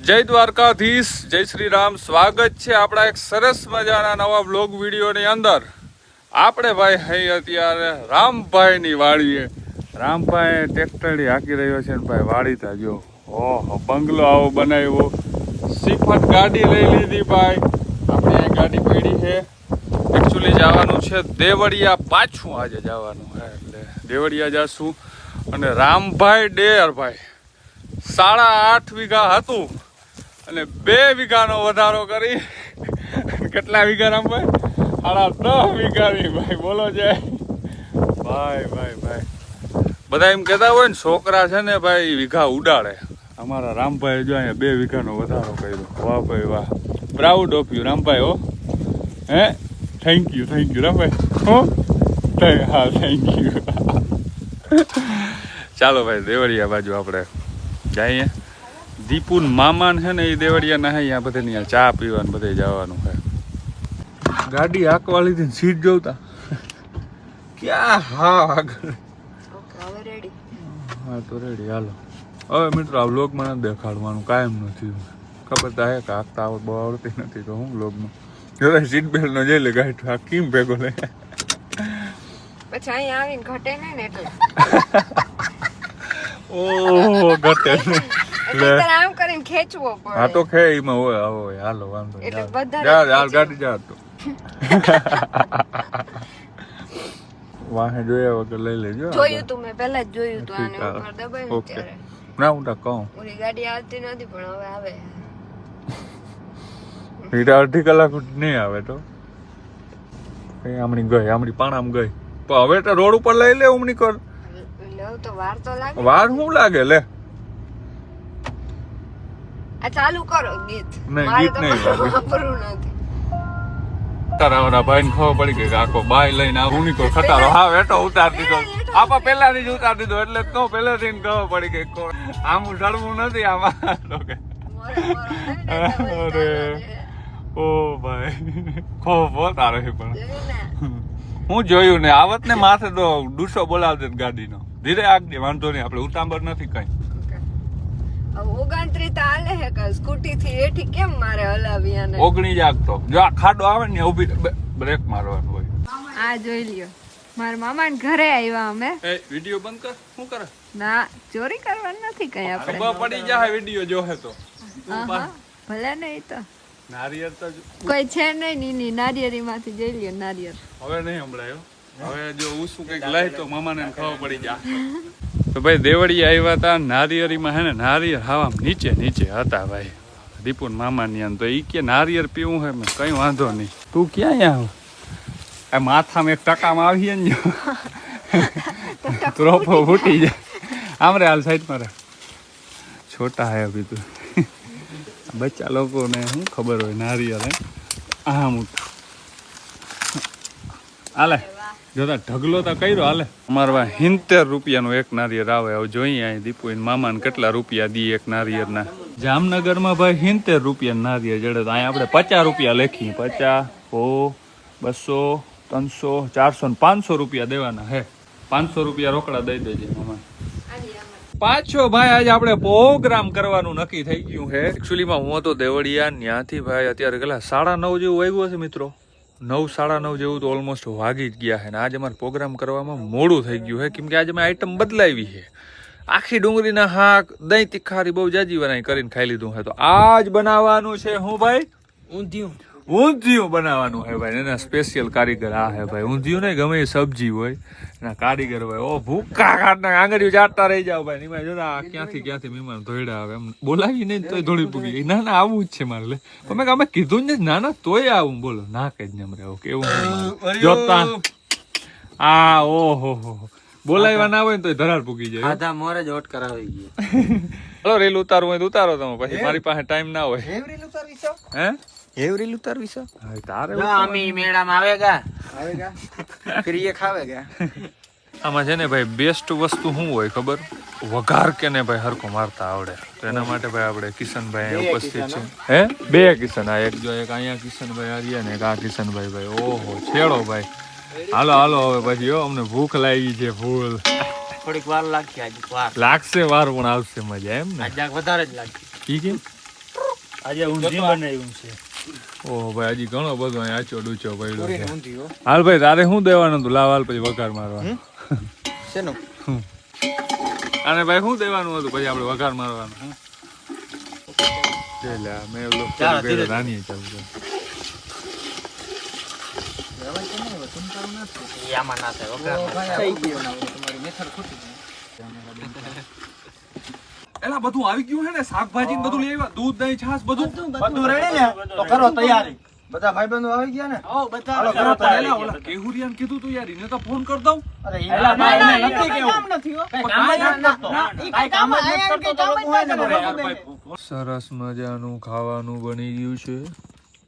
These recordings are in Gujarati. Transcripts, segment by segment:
જય દ્વારકાધીશ, જય શ્રી રામ. સ્વાગત છે આપણા એક સરસ મજાના નવા વ્લોગ વિડીયોની અંદર. આપણે ભાઈ હઈ અત્યારે રામભાઈની વાડીએ. રામભાઈ ટ્રેક્ટરડી હાકી રહ્યો છે ને ભાઈ વાડીતા જો ઓહો બંગલો આવો બનાવ્યો. સિફત ગાડી લઈ લીધી ભાઈ. આપણે અહીં ગાડી પડી છે. એકચ્યુઅલી જવાનું છે દેવળિયા, પાછું આજે જવાનું છે એટલે દેવળિયા જાશું. અને રામભાઈ ડેરભાઈ 8.5 વીઘા હતું અને 2 વીઘાનો વધારો કરી કેટલા વીઘા રામભાઈ? 10.5 વીઘાની ભાઈ. બોલો જાય ભાઈ ભાઈ ભાઈ. બધા એમ કહેતા હોય ને છોકરા છે ને ભાઈ વીઘા ઉડાડે. અમારા રામભાઈ જો અહીંયા 2 વીઘાનો વધારો કર્યો. વાહ ભાઈ વાહ, પ્રાઉડ ઓફ યુ રામભાઈ. હો હે, થેન્ક યુ રામભાઈ. હો હા, થેન્ક યુ. ચાલો ભાઈ દેવળિયા બાજુ આપણે જઈએ. દીપુન મામાન છે ને એ દેવળિયા ના અહીંયા બધે ત્યાં ચા પીવાનું બધે જવાનું છે. ગાડી હાંકવા લીધી ને સીટ જોતા ક્યાં. હા આગળ હા તો રેડી. હાલો હવે મિત્રો આ વ્લોગમાં નથી દેખાડવાનું, કાયમ નથી. ખબર તો હે કે હાંકતા આવડ બહુ આવડતી નથી તો હું વ્લોગમાં જોતા સીટ બેલ્ટ નો જઈ લે ગાડી આ કેમ ભેગો લે પછી અહીંયા આવીને ઘટે નહીં ને એટલે ઓહો ઘટે એટલે આમ કરીને ખેંચવો પડે. હા તો ખે એમાં હોય હોય. હાલો વાંધો એટલે નહીં. વધારે જા ગાડી જા તો વાહે જોયા વગર લઈ લેજો. જોયું તું મેં પહેલા જ જોયું તું આને ઉપર દબાઈ ને ઓકે ત્યારે. ના હું તો કહું ઓલી ગાડી આવતી નથી પણ હવે આવે. હીરા અડધી કલાક નહીં આવે તો આમણી ગઈ, આમણી પાણામ ગઈ. પણ હવે તો રોડ ઉપર લઈ લે ઉમણી કર. લેવ તો વાર તો લાગે. વાર શું લાગે લે. આ ચાલુ કરો ગીત. નહીં, મારે ગીત તો નહીં લાગે. વાપરવું નથી. તારા ભાઈ ને ખબર પડી ગઈ કે આખો બાય લઈને આ ઉની ખટારો હા વેટો ઉતાર દીધો. આપા પેલાથી જ ઉતાર દીધો એટલે તો પહેલેથી ખબર પડી ગઈ આમ ચડવું નથી આમાં. અરે ઓ ભાઈ ખોફો તારો પણ હું જોયું ને આવત ને માથે તો ડૂસો બોલાવદે ગાડીનો. ધીરે આગળ વાંધો નહીં, આપણે ઉતાંબર નથી કઈ. 29 હાલે હે કે સ્કૂટી થી એઠી કેમ મારે હલાવી આને? 19 આગતો જો આ ખાડો આવે ને ઊભી બ્રેક મારવાનું હોય. આ જોઈ લ્યો મારા મામા ને ઘરે આવ્યા અમે. એ વિડિયો બંધ કર. શું કરે? ના ચોરી કરવાની નથી કઈ આપણે. ખબર પડી જાય વિડિયો જોહે તો. ભલે નહીં તો નારિયેળ તો કોઈ છે નહીં. નીની નારિયેળી માંથી જોઈ લ્યો નારિયેળ. હવે નહીં સંભળાયો. હવે જો હું શું કઈક લઈ તો મામાને ખબર પડી જાય. તો ભાઈ દેવળિયા આવ્યા હતા નારિયેળીમાં. હે ને નારિયેળ હાવા નીચે હતા ભાઈ દીપુન મામાની અંદર. તો ઈ કે નારિયેળ પીવું હે. મેં કઈ વાંધો નહીં. તું ક્યાં આવ? આ માથામાં એક ટકામાં આવીએ ને ત્રોપો ફૂટી જાય. આમ રે હાલ સાઈડ માં રે. છોટા હે અભી તું. બચ્ચા લોકોને શું ખબર હોય નારિયેળ હે. આમ હાલે જોતા ઢગલો તો કર્યો. હાલે અમારા 70 રૂપિયાનું એક નારિયેળ આવે. હવે જોઈએ અહીં દીપુ મામાને કેટલા રૂપિયા દી એક નારિયેળના. જામનગરમાં ભાઈ 70 રૂપિયા નારિયેળ જડે તો અહીં આપણે 50 રૂપિયા લખીએ. 50 100 200 300 400 ને 500 રૂપિયા દેવાના હે. 500 રૂપિયા રોકડા દઈ દેજે મામા. પાછો ભાઈ આજે આપણે પ્રોગ્રામ કરવાનું નક્કી થઈ ગયું છે. એકચ્યુઅલીમાં હું હતો દેવળિયા, ત્યાંથી ભાઈ અત્યારે કેટલા 9:30 જેવું વાગ્યું હશે મિત્રો. 9 9:30 જેવું તો ઓલમોસ્ટ વાગી જ ગયા છે. ને આજે અમારે પ્રોગ્રામ કરવામાં મોડું થઈ ગયું છે કેમ કે આજે મેં આઈટમ બદલાવી છે. આખી ડુંગળીના શાક દહીં તીખારી બહુ જાજી બનાવી કરીને ખાઈ લીધું છે. તો આજ બનાવવાનું છે હું ભાઈ ઊંધિયું બનાવવાનું છે ભાઈ. એના સ્પેશિયલ કારીગર આ હે ભાઈ. ઊંધિયું નહીં ગમે એ સબ્જી હોય એના કારીગર હોય. ઓ ભૂકા કાઢના આંગળીઓ ચાટતા રહી જાવ ભાઈ. એમાં જોતા ક્યાંથી મહેમાન ધોઈડા આવે એમ બોલાવી નહીં તોય થોડી પૂગી ગઈ. ના આવું જ છે મારે. અમે કીધું ને ના તોય આવું બોલો ના કઈ જ ને કેવું જોતા આ ઓહો બોલાવ્યા ના હોય ને તો ધરાર પૂગી જાય. આધા મોરે જ ઓટ કરાવી ગઈ. હલો રેલ ઉતારવું હોય તો ઉતારો તમે. પછી મારી પાસે ટાઈમ ના હોય. એવ રીલ ઉતારવી છો? હે એવ રીલ ઉતારવી છો? તારે આમી મેળામાં આવેગા ફ્રી એ ખાવેગા. આમાં છે ને ભાઈ બેસ્ટ વસ્તુ શું હોય ખબર? વઘાર કે ને ભાઈ હરકો મારતા આવડે. તો એના માટે ભાઈ આપણે કિશનભાઈ અહીંયા ઉપસ્થિત છે. હે 2 કિશન. આ એક જો એક અહીંયા કિશનભાઈ હરિયા ને એક આ કિશનભાઈ ભાઈ. ઓહો છેડો ભાઈ. હાલો હવે પછી અમને ભૂખ લાગી છે ફૂલ. થોડીક વાર લાગશે આજે. વાર લાગશે વાર પણ આવશે મજા એમ ને. આજે વધારે જ લાગશે. ઈ કેમ? આજે ઊંધી બનાવ્યું છે. ઓહો ભાઈ હજી ઘણો બધો અહીં આચો ડૂચો પડ્યો પૂરીને છે. ઊંધી હો. હાલ ભાઈ તારે શું દેવાનું હતું લાવ હાલ પછી વઘાર મારવાનું શેનું? અને ભાઈ શું દેવાનું હતું પછી આપણે વઘાર મારવાનું હે? લે મેં ઓલો ચાલો, કર્યું, ધીરે. રાનીએ ચાલુ કર્યું. ઈ આમાં ના થાય ઓ વઘાર. ભાઈ, થઈ ગયો ના હોય, તમારી મેથડ ખોટી છે. એલા બધું આવી ગયું હે ને શાકભાજી ને બધું લઈ આવ્યા દૂધ દહીં છાસ બધું બધું રેડી ને તો કરો તૈયારી. બધા ભાઈબંધો આવી ગયા ને? હાલો, કરો તૈયારી. એલા ઓલા કેહુરિયાને કીધું તું યાર એને તો ફોન કર દઉં અરે ઈ એલા, ના, ના, ના, નથી કેવું. કામ નથી હો. કાંઈ કામ જ નથી કરતો. કાંઈ કામ જ નથી કરતો તો લોકો હોય ને બરાબર. સરસ મજાનું ખાવાનું બની ગયું છે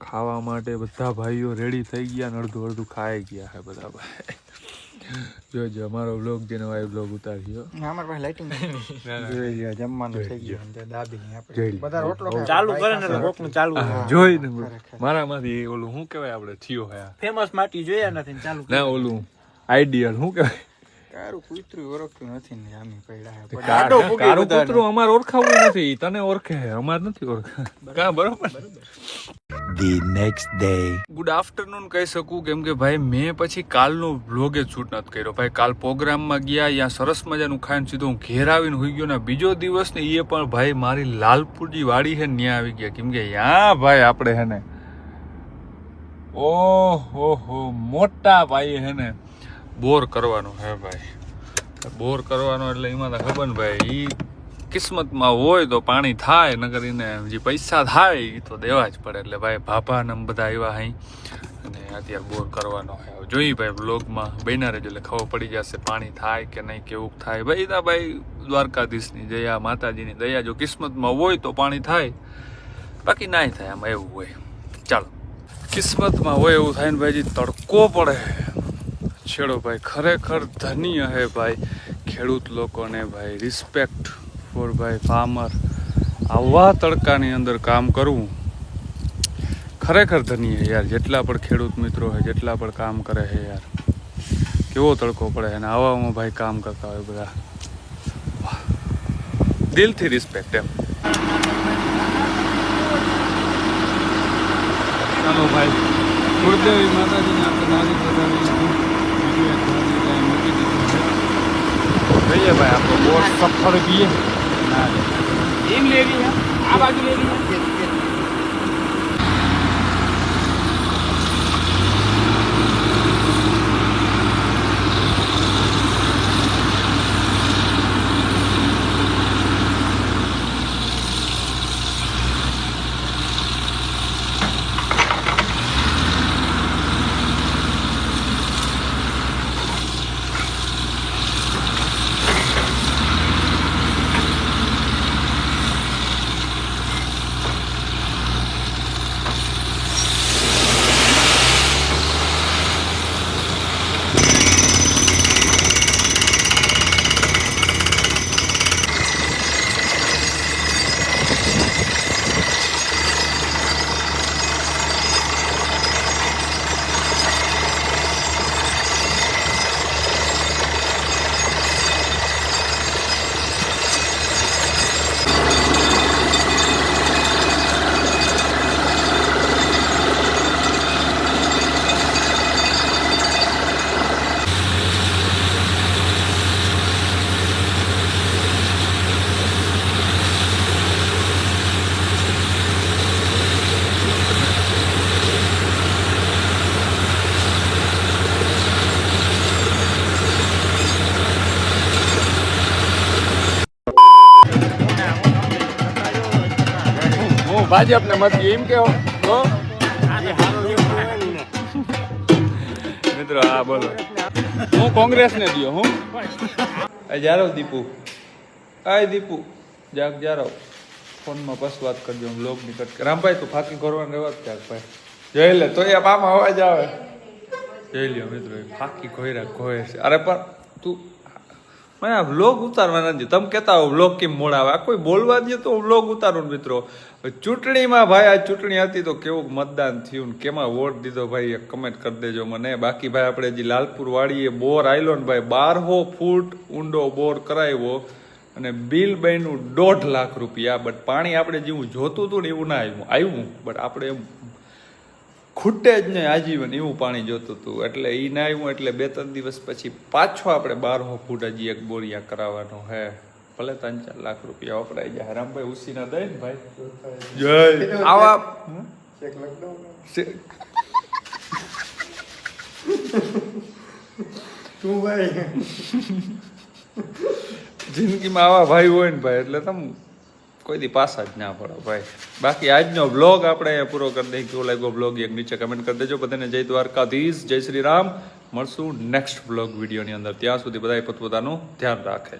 ખાવા માટે બધા ભાઈઓ રેડી થઈ ગયા ને અડધું અડધું ખાઈ ગયા છે બધા ભાઈ જોજો અમારો વ્લોગ જેનો આ વ્લોગ ઉતાર્યો અમાર પાસે લાઇટિંગ જોઈ લ્યો, જમવાનું થઈ ગયું. તે દાબીને આપણે જોઈ લો. બધા રોટલો ખાય. ચાલુ કરે ને એટલે કોકનું ચાલુ જોઈ ને મારામાંથી ઓલું શું કહેવાય આપણે થયો હે આ? ફેમસ માટી જોયા નથી ને ચાલુ ના ઓલું આઈડિયલ શું કહેવાય તારું કૂતરું ઓળખતું નથી ને આમી પડ્યા હે. તારું કૂતરું અમારે ઓળખાવું નથી ઈ તને ઓળખે અમાર નથી ઓળખા કા બરોબર The next day. Good afternoon કહી શકું કેમ કે ભાઈ મેં પછી કાલનો વ્લોગ જ શૂટ નથી કર્યો ભાઈ કાલ પ્રોગ્રામમાં ગયા ત્યાં સરસ મજાનું ખાઈને સીધો હું ઘેર આવીને હોઈ ગયો ને બીજો દિવસ ને એ પણ ભાઈ મારી લાલપુરજી વાડી છે ને ત્યાં આવી ગયા કેમ કે ત્યાં ભાઈ આપણે હે ને ઓહો મોટા ભાઈ હે ને બોર કરવાનો હે ભાઈ બોર કરવાનો એટલે એમાં તો ખબર ને ભાઈ ઈ કિસ્મતમાં હોય તો પાણી થાય નકર એને જે પૈસા થાય એ તો દેવા જ પડે એટલે ભાઈ ભાભા ને બધા આવ્યા અહીં અને અત્યારે બોર કરવાનો હોય હવે જોઈએ ભાઈ બ્લોગમાં બન્યા રહેજો એટલે ખબર પડી જશે પાણી થાય કે નહીં કેવું થાય ભાઈ ના ભાઈ દ્વારકાધીશની દયા માતાજીની દયા જો કિસ્મતમાં હોય તો પાણી થાય બાકી ના થાય આમાં એવું હોય ચાલો કિસ્મતમાં હોય એવું થાય ને ભાઈ જે તડકો પડે છેડો ભાઈ ખરેખર ધન્ય હે ભાઈ ખેડૂત લોકોને ભાઈ રિસ્પેક્ટ ફોર ભાઈ ફાર્મર આવા તડકાની અંદર કામ કરવું ખરેખર ધન્ય હે યાર જેટલા પણ ખેડૂત મિત્રો હે જેટલા પણ કામ કરે છે યાર કેવો તડકો પડે અને આવામાં ભાઈ કામ કરતા હોય બધા વાહ. દિલથી રિસ્પેક્ટ એમ ચાલો ભાઈ ગુરુદેવી માતાજીને આપણે નારી બતાવી મૂકી દીધું છે જોઈએ ભાઈ આપણો બોર સફળ ગઈએ ના એમ લેવી છે આ બાજુ લેવી છે હું ભાજપને મત એમ કેવો તો મિત્રો હા બોલો હું કોંગ્રેસને દયો હું જારો દીપુ આય દીપુ જાગ જારો ફોનમાં બસ વાત કરજો હું લોક ની કટ રામભાઈ તું ફાકી કરવાનું રહેવા જ ભાઈ જોઈ લે તો એ પામાં અવાજ આવે જોઈ લ્યો મિત્રો ફાકી ખોયરા ખોય છે અરે પણ તું મને આ વ્લોગ ઉતારવા નથી તમે કહેતા હો વ્લોગ કેમ મોડા આવે આ કોઈ બોલવા દે તો વ્લોગ ઉતારું મિત્રો ચૂંટણીમાં ભાઈ આ ચૂંટણી હતી તો કેવું મતદાન થયું ને કેમાં વોટ દીધો ભાઈ એક કમેન્ટ કરી દેજો મને બાકી ભાઈ આપણે જે લાલપુર વાડીએ બોર આયલો ને ભાઈ 1200 ફૂટ ઊંડો બોર કરાવ્યો અને બિલ બન્યું 1.5 લાખ રૂપિયા. બટ પાણી આપણે જેવું જોતું હતું ને એવું ના આવ્યું બટ આપણે એમ ખૂટે જ નહીં આજીવન એવું પાણી જોતું હતું એટલે એ ના આવ્યું. એટલે 2-3 દિવસ પછી પાછો આપણે 12 ફૂટ હજી એક બોરિયા કરાવવાનો હે. ભલે 3-4 લાખ રૂપિયા વપરાઈ જાય. રામભાઈ ઉસીના દે ને ભાઈ. જય આવા તું ભાઈ જિંદગીમાં આવા ભાઈ હોય ને ભાઈ એટલે તમે કોઈ દી પાસા જ ના પડો ભાઈ. બાકી આજનો બ્લોગ આપણે અહીંયા પૂરો કરી દઈએ. કેવો લાગ્યો બ્લોગ એક નીચે કમેન્ટ કરી દેજો. બધાને જય દ્વારકાધીશ, જય શ્રી રામ. મળશું નેક્સ્ટ બ્લોગ વિડીયોની અંદર. ત્યાં સુધી બધાએ પોતપોતાનું ધ્યાન રાખે.